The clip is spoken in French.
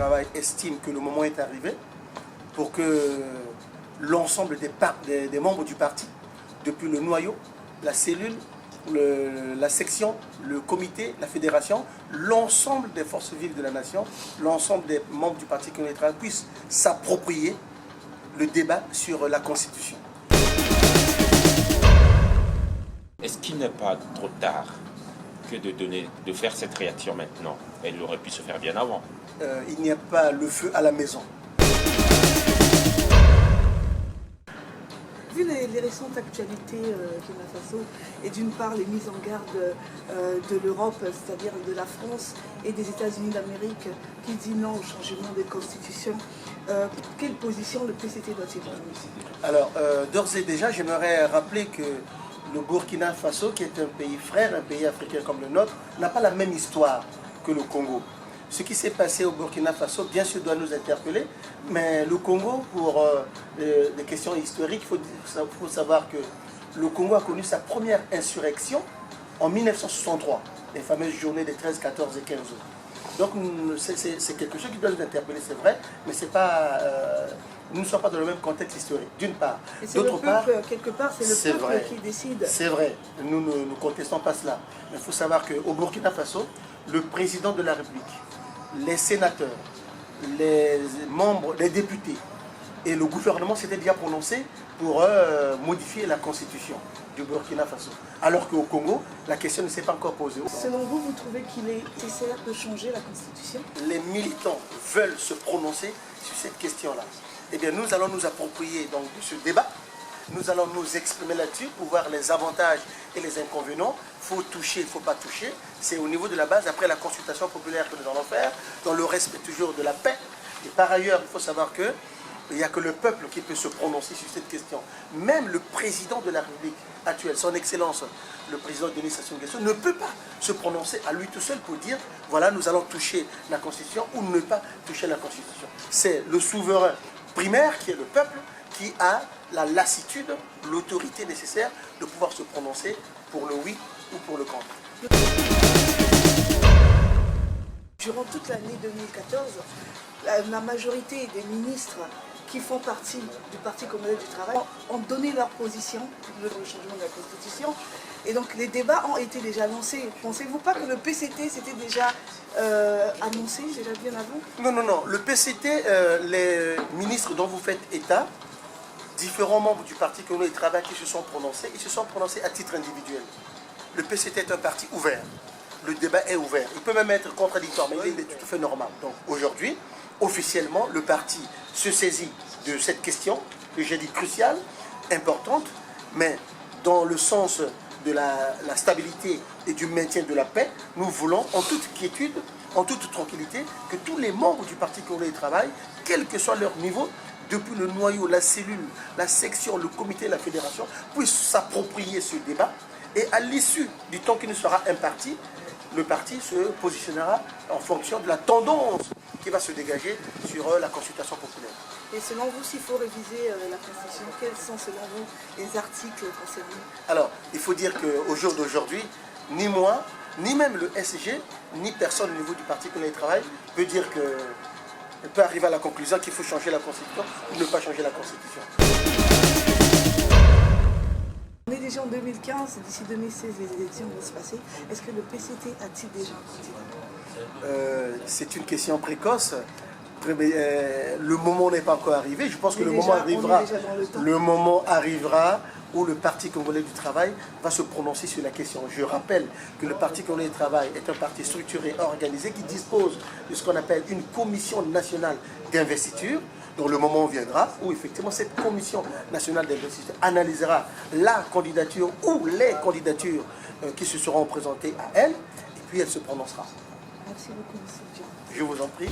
Travail estime que le moment est arrivé pour que l'ensemble des membres du parti, depuis le noyau, la cellule, la section, le comité, la fédération, l'ensemble des forces vives de la nation, l'ensemble des membres du Parti Congolais du Travail puissent s'approprier le débat sur la Constitution. Est-ce qu'il n'est pas trop tard que de faire cette réaction maintenant? Elle aurait pu se faire bien avant. Il n'y a pas le feu à la maison. Vu les récentes actualités Burkina Faso et d'une part les mises en garde de l'Europe, c'est-à-dire de la France et des États-Unis d'Amérique qui dit non au changement des constitutions, quelle position le PCT doit-il prendre? Alors, d'ores et déjà, j'aimerais rappeler que le Burkina Faso, qui est un pays frère, un pays africain comme le nôtre, n'a pas la même histoire que le Congo. Ce qui s'est passé au Burkina Faso, bien sûr, doit nous interpeller, mais le Congo, pour des questions historiques, il faut savoir que le Congo a connu sa première insurrection en 1963, les fameuses journées des 13, 14 et 15 août. Donc c'est quelque chose qui doit nous interpeller, c'est vrai, mais c'est pas, nous ne sommes pas dans le même contexte historique, d'une part. D'autre part, quelque part, c'est le peuple qui décide. C'est vrai, nous ne contestons pas cela. Mais il faut savoir qu'au Burkina Faso, le président de la République, les sénateurs, les membres, les députés et le gouvernement s'étaient déjà prononcés pour modifier la constitution du Burkina Faso. Alors qu'au Congo, la question ne s'est pas encore posée. Selon vous, vous trouvez qu'il est nécessaire de changer la constitution? Les militants veulent se prononcer sur cette question-là. Eh bien, nous allons nous approprier donc, de ce débat. Nous allons nous exprimer là-dessus pour voir les avantages et les inconvénients. Il faut toucher, il ne faut pas toucher. C'est au niveau de la base, après la consultation populaire que nous allons faire, dans le respect toujours de la paix. Et par ailleurs, il faut savoir qu'il n'y a que le peuple qui peut se prononcer sur cette question. Même le président de la République actuelle, son Excellence, le président Denis Sassou Nguesso, ne peut pas se prononcer à lui tout seul pour dire voilà, nous allons toucher la Constitution ou ne pas toucher la Constitution. C'est le souverain primaire qui est le peuple qui a la lassitude, l'autorité nécessaire de pouvoir se prononcer pour le oui ou pour le contre. Durant toute l'année 2014, la majorité des ministres qui font partie du Parti Congolais du Travail ont donné leur position pour le changement de la Constitution. Et donc les débats ont été déjà lancés. Pensez-vous pas que le PCT s'était déjà annoncé, déjà bien avant? Non, non, non. Le PCT, les ministres dont vous faites état, différents membres du Parti Congolais du Travail qui se sont prononcés, ils se sont prononcés à titre individuel. Le PCT est un parti ouvert. Le débat est ouvert. Il peut même être contradictoire, mais il est tout à fait normal. Donc aujourd'hui, officiellement, le parti se saisit de cette question, que j'ai dit cruciale, importante, mais dans le sens de la stabilité et du maintien de la paix, nous voulons en toute quiétude, en toute tranquillité, que tous les membres du Parti Congolais du Travail, quel que soit leur niveau, depuis le noyau, la cellule, la section, le comité, la fédération, puissent s'approprier ce débat. Et à l'issue du temps qui nous sera imparti, le parti se positionnera en fonction de la tendance qui va se dégager sur la consultation populaire. Et selon vous, s'il faut réviser la Constitution, quels sont selon vous les articles concernés? Alors, il faut dire qu'au jour d'aujourd'hui, ni moi, ni même le SG, ni personne au niveau du Parti Congolais du Travail peut dire que peut arriver à la conclusion qu'il faut changer la Constitution ou ne pas changer la Constitution. On est déjà en 2015, d'ici 2016, les élections vont se passer. Est-ce que le PCT a-t-il déjà un candidat? C'est une question précoce. Le moment n'est pas encore arrivé. Je pense que le moment arrivera. Le moment arrivera où le Parti Congolais du Travail va se prononcer sur la question. Je rappelle que le Parti Congolais du Travail est un parti structuré, organisé, qui dispose de ce qu'on appelle une commission nationale d'investiture. Donc le moment viendra où effectivement cette commission nationale d'investiture analysera la candidature ou les candidatures qui se seront présentées à elle, et puis elle se prononcera. Merci beaucoup, M. Jean. Je vous en prie.